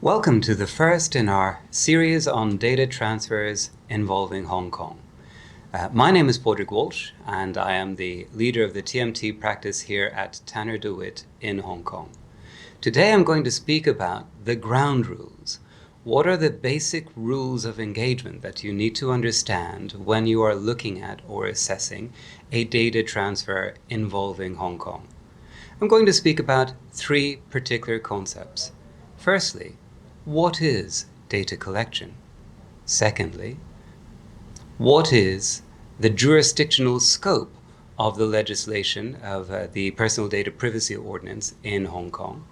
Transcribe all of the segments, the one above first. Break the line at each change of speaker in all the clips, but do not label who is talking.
Welcome to the first in our series on data transfers involving Hong Kong. My name is Pádraig Walsh, and I am the leader of the TMT practice here at Tanner DeWitt in Hong Kong. Today I'm going to speak about the ground rules. What are the basic rules of engagement that you need to understand when you are looking at or assessing a data transfer involving Hong Kong? I'm going to speak about three particular concepts. Firstly, what is data collection? Secondly, what is the jurisdictional scope of the legislation of the Personal Data Privacy Ordinance in Hong Kong?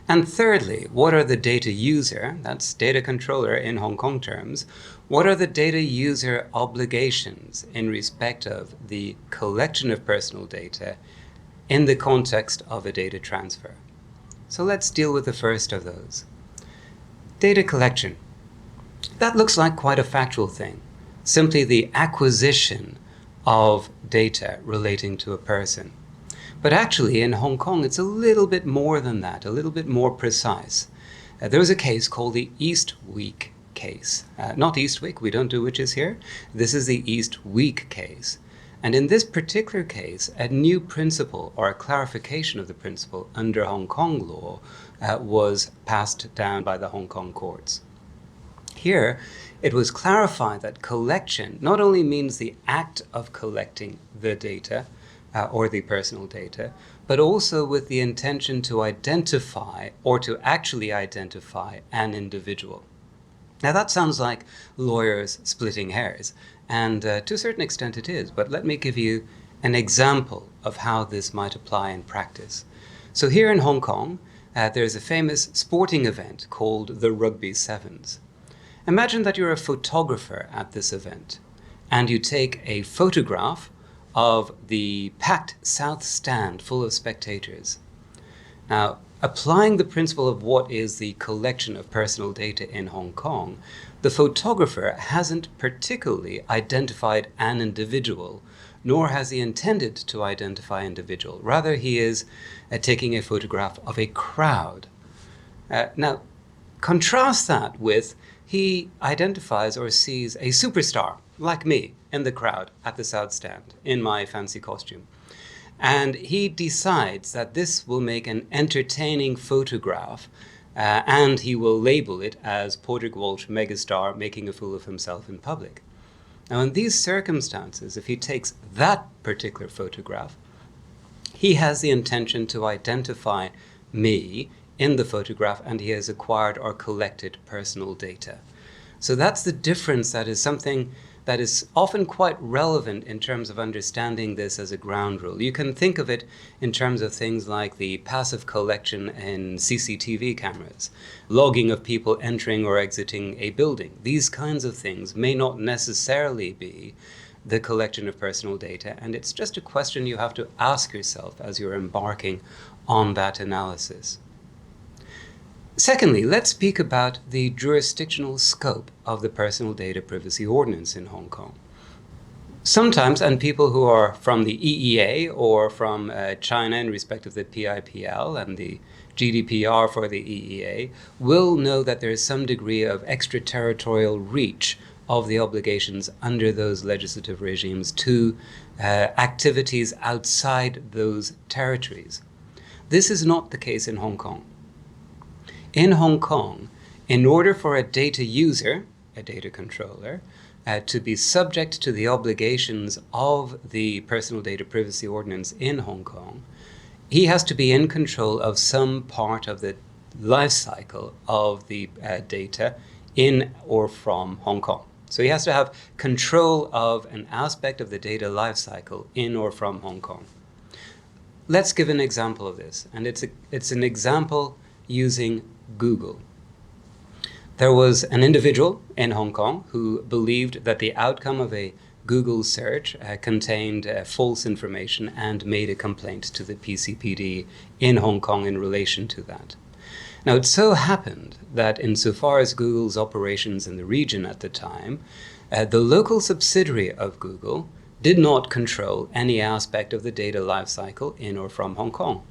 And thirdly, what are the data user, that's data controller in Hong Kong terms, what are the data user obligations in respect of the collection of personal data in the context of a data transfer? So let's deal with the first of those. Data collection. That looks like quite a factual thing. Simply the acquisition of data relating to a person. But actually in Hong Kong it's a little bit more than that, a little bit more precise. There was a case called the East Week case. Not East Week, we don't do witches here. This is the East Week case. And in this particular case, a new principle or a clarification of the principle under Hong Kong law was passed down by the Hong Kong courts. Here, it was clarified that collection not only means the act of collecting the data or the personal data, but also with the intention to identify or to actually identify an individual. Now that sounds like lawyers splitting hairs, and to a certain extent it is, but let me give you an example of how this might apply in practice. So here in Hong Kong, there's a famous sporting event called the Rugby Sevens. Imagine that you're a photographer at this event, and you take a photograph of the packed South Stand full of spectators. Now, applying the principle of what is the collection of personal data in Hong Kong, the photographer hasn't particularly identified an individual, nor has he intended to identify an individual. Rather, he is taking a photograph of a crowd. Now, contrast that with he identifies or sees a superstar, like me, in the crowd at the South Stand, in my fancy costume. And he decides that this will make an entertaining photograph, and he will label it as Pádraig Walsh megastar making a fool of himself in public. Now in these circumstances, if he takes that particular photograph, he has the intention to identify me in the photograph, and he has acquired or collected personal data. So that's the difference. That is something that is often quite relevant in terms of understanding this as a ground rule. You can think of it in terms of things like the passive collection in CCTV cameras, logging of people entering or exiting a building. These kinds of things may not necessarily be the collection of personal data, and it's just a question you have to ask yourself as you're embarking on that analysis. Secondly, let's speak about the jurisdictional scope of the Personal Data Privacy Ordinance in Hong Kong. Sometimes, and people who are from the EEA or from China in respect of the PIPL and the GDPR for the EEA, will know that there is some degree of extraterritorial reach of the obligations under those legislative regimes to activities outside those territories. This is not the case in Hong Kong. In Hong Kong, in order for a data user, a data controller, to be subject to the obligations of the Personal Data Privacy Ordinance in Hong Kong, he has to be in control of some part of the life cycle of the data in or from Hong Kong. So he has to have control of an aspect of the data life cycle in or from Hong Kong. Let's give an example of this, and it's an example using Google. There was an individual in Hong Kong who believed that the outcome of a Google search contained false information and made a complaint to the PCPD in Hong Kong in relation to that. Now, it so happened that insofar as Google's operations in the region at the time, the local subsidiary of Google did not control any aspect of the data lifecycle in or from Hong Kong.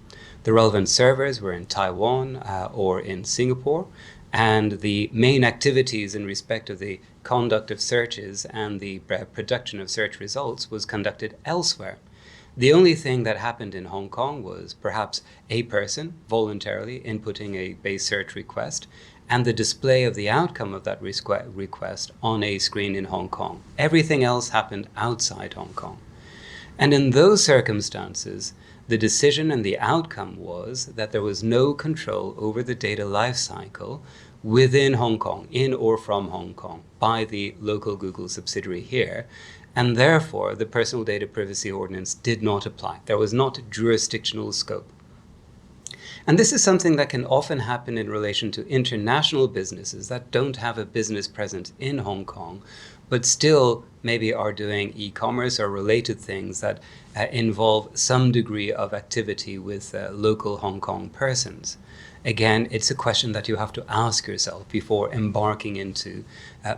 The relevant servers were in Taiwan or in Singapore, and the main activities in respect of the conduct of searches and the production of search results was conducted elsewhere. The only thing that happened in Hong Kong was perhaps a person voluntarily inputting a base search request and the display of the outcome of that request on a screen in Hong Kong. Everything else happened outside Hong Kong. And in those circumstances, the decision and the outcome was that there was no control over the data lifecycle within Hong Kong, in or from Hong Kong, by the local Google subsidiary here, and therefore the Personal Data Privacy Ordinance did not apply. There was not jurisdictional scope. And this is something that can often happen in relation to international businesses that don't have a business presence in Hong Kong, but still maybe are doing e-commerce or related things that involve some degree of activity with local Hong Kong persons. Again, it's a question that you have to ask yourself before embarking into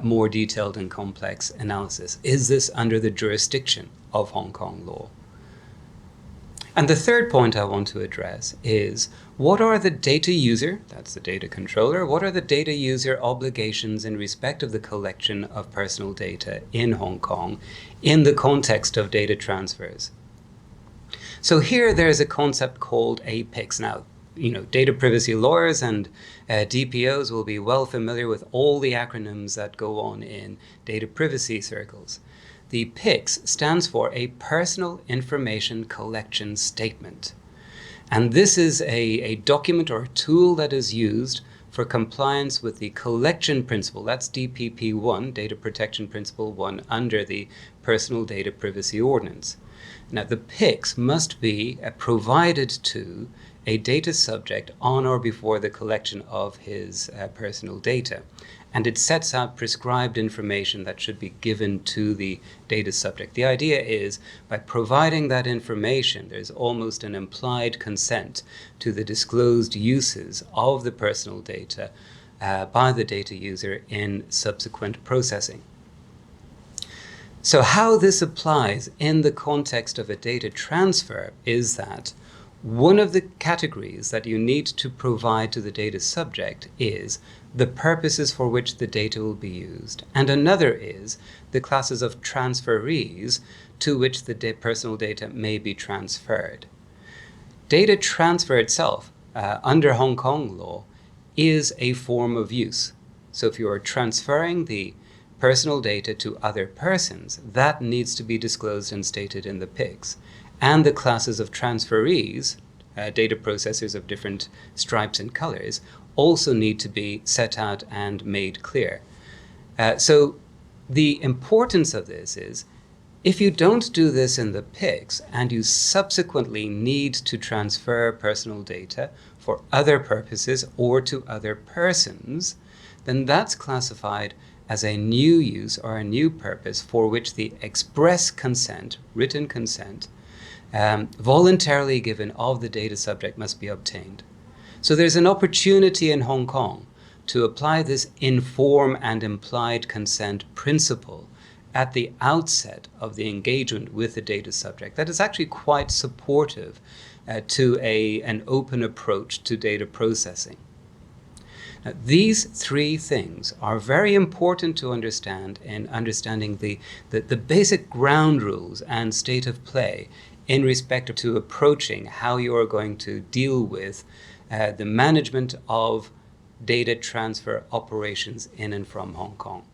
more detailed and complex analysis. Is this under the jurisdiction of Hong Kong law? And the third point I want to address is, what are the data user, that's the data controller, what are the data user obligations in respect of the collection of personal data in Hong Kong in the context of data transfers? So here there's a concept called a PIX. Now, data privacy lawyers and DPOs will be well familiar with all the acronyms that go on in data privacy circles. The PIX stands for a Personal Information Collection Statement. And this is a document or a tool that is used for compliance with the collection principle. That's DPP1, Data Protection Principle 1, under the Personal Data Privacy Ordinance. Now, the PIX must be provided to a data subject on or before the collection of his personal data. And it sets out prescribed information that should be given to the data subject. The idea is, by providing that information, there's almost an implied consent to the disclosed uses of the personal data by the data user in subsequent processing. So how this applies in the context of a data transfer is that one of the categories that you need to provide to the data subject is the purposes for which the data will be used, and another is the classes of transferees to which the personal data may be transferred. Data transfer itself, under Hong Kong law, is a form of use. So if you are transferring the personal data to other persons, that needs to be disclosed and stated in the PIX. And the classes of transferees, data processors of different stripes and colors, also need to be set out and made clear. So the importance of this is, if you don't do this in the PIX and you subsequently need to transfer personal data for other purposes or to other persons, then that's classified as a new use or a new purpose for which the express consent, written consent, voluntarily given of the data subject must be obtained. So there's an opportunity in Hong Kong to apply this informed and implied consent principle at the outset of the engagement with the data subject that is actually quite supportive to an open approach to data processing. Now, these three things are very important to understand in understanding the basic ground rules and state of play in respect to approaching how you are going to deal with the management of data transfer operations in and from Hong Kong.